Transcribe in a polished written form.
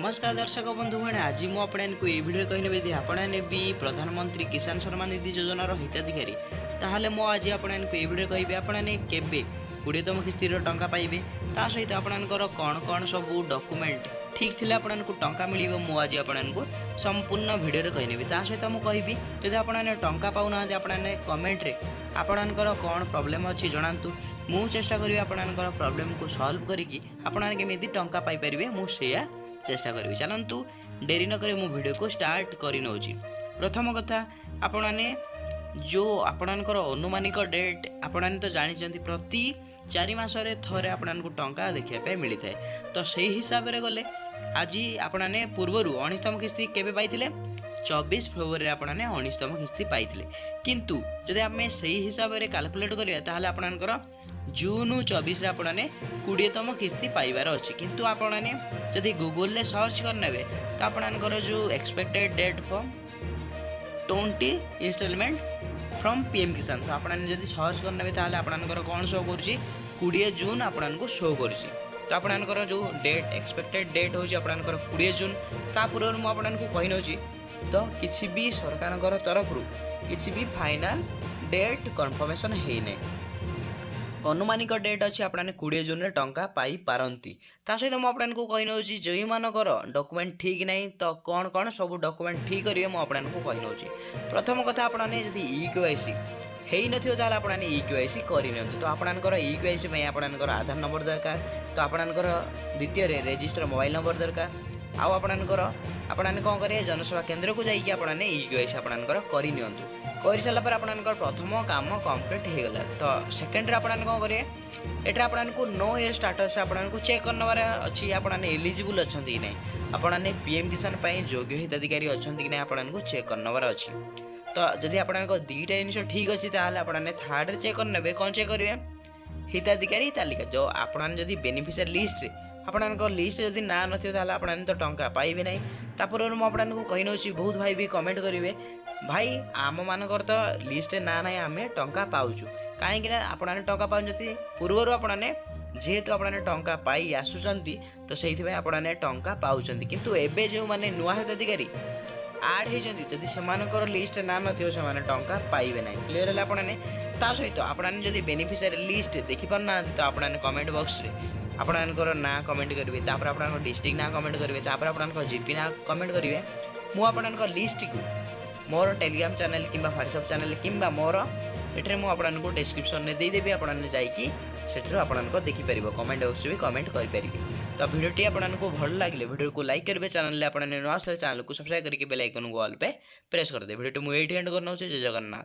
नमस्कार दर्शक बंधु मैंने आज मुझे आपको ये वीडियो कहने यदि आपने भी प्रधानमंत्री किसान सम्मान निधि योजनार हिताधिकारी ताहले मो आज आपको ये वीडियो कहि आपने केबे 20तम किस्ती टंका पाइबे ता सहित आपणकर कौन कौन सब डॉक्यूमेंट ठीक थिले आपको टंका मिलिबो मो आज आपको संपूर्ण वीडियो कहनेबी ता सहित मु कहबी जदि आपने टंका पाउना आपने कमेंट रे आपणकर कौन प्रॉब्लम अछि जणांतु मु चेष्टा करी आपणकर प्रॉब्लम को सॉल्व करिकि आपन केमिति टंका पाई परिबे मु सेया चेष्टा करी। चलतु डेरी नक मु वीडियो को स्टार्ट कर नौची। प्रथम कथा आपने जो आपणकर अनुमानिक डेट आपने तो जानते प्रति 4 मासरे थरे आपको टंका देखा मिली था तो सही हिसाब से गले आज आपने पूर्वर 19तम किस्ती केबे पाइथिले 24 फेब्रुआरी आपने 19तम किस्ती पाइथिले किंतु जदि आम सही हिसाब से कैलकुलेट करिया ताहले आपणकर जून 24 रे आपने 20तम किस्ती पाइबार अच्छी किंतु आपने जदि गूगल ले सर्च करने तो आपणकर जो expected date from 20 instalment from PM Kisan तो आपने जदि सर्च करने ताहले आपणकर कौन शो करुच्ची 20 जून आपको शो करुच्ची तो आपणकर जो डेट एक्सपेक्टेड डेट होची आपणकर 20 जून ता पूर्व मु आपको कहि नउची तो किसी भी सरकार तरफ किसी भी फाइनल डेट कन्फर्मेशन है नहीं अनुमानिक डेट अच्छी आपने 20 जून में टंका पाई पारंती ता सहित मुझे आपको कही नौची जो मानकर डॉक्यूमेंट ठीक नहीं तो कौन कौन सब डॉक्यूमेंट ठीक करेंगे मुझे आपको कही नौची। प्रथम कथा आपने जब इक्यूआईसी है ना आपने इक्यूआईसी करनी तो आपंकर इक्यूआईसी आपंकर आधार नंबर दरकार तो आपंकर द्वितीय रेजिस्टर मोबाइल नंबर दरकार आपंकर आपने कौन करेंगे जनसेवा केन्द्र को जाइए आपने इक्यूआईसी आपंकर करनी कर सारापर आपंकर प्रथम काम कंप्लीट हो गला तो सेकेंड आपने कौन करेंगे एटा आपको नो ईयर स्टाटस आपको चेक करने अच्छी आपने एलिजिबल अच्छा कि नहीं आपने पीएम किसान योग्य हिताधिकारी अच्छा कि नहीं आपको चेक करने अच्छी तो जदि आपको 2टा जिन ठीक अच्छी ताहले आपने थर्ड चेक करने कौन चेक करेंगे हिताधिकारी तालिका जो आपने जदि बेनिफिशियरी लिस्ट आपंकर लिस्ट जदि ना नाला आपने तो टंका पाइबे ना तापर मुझे कही नौची बहुत भाई भी कमेंट करेंगे भाई आम मानकर तो लिस्ट ना ना आम टंका पाचु कहीं आपने टंका पाँच पूर्वर आपने जेहेतु आपने टंका पाई आसुँच तो से आपने टंका पाँच किंतु एबे जो मैंने नुआ हिताधिकारी आड होती से लिस्ट ना ना टंका पाइबे ना क्लीयर है आपने ता सहित आपने जब बेनिफिशियरी लिस्ट देखिपार तो आपने कमेंट बॉक्स रे आपंकर ना कमेंट करेंगे तापर आप डिस्ट्रिक्ट ना कमेंट करेंगे तापर आप जीपी ना कमेंट करेंगे मुझे लिस्ट को मोर टेलीग्राम चैनल कि व्हाट्सएप चैनल कि मोर एटे मुझे डिस्क्रिप्शन में देदेवी आपने जाकि आपको देखिपर कमेंट बॉक्स भी कमेंट करेंगे तो वीडियोटी आपको भल लगे वीडियो को लाइक करेंगे चैनल आपने नुआ चैनल को सब्सक्राइब करके बेल आइकन को ऑल पे प्रेस कर दे वीडियो मुझे एंड करना जय जगन्नाथ।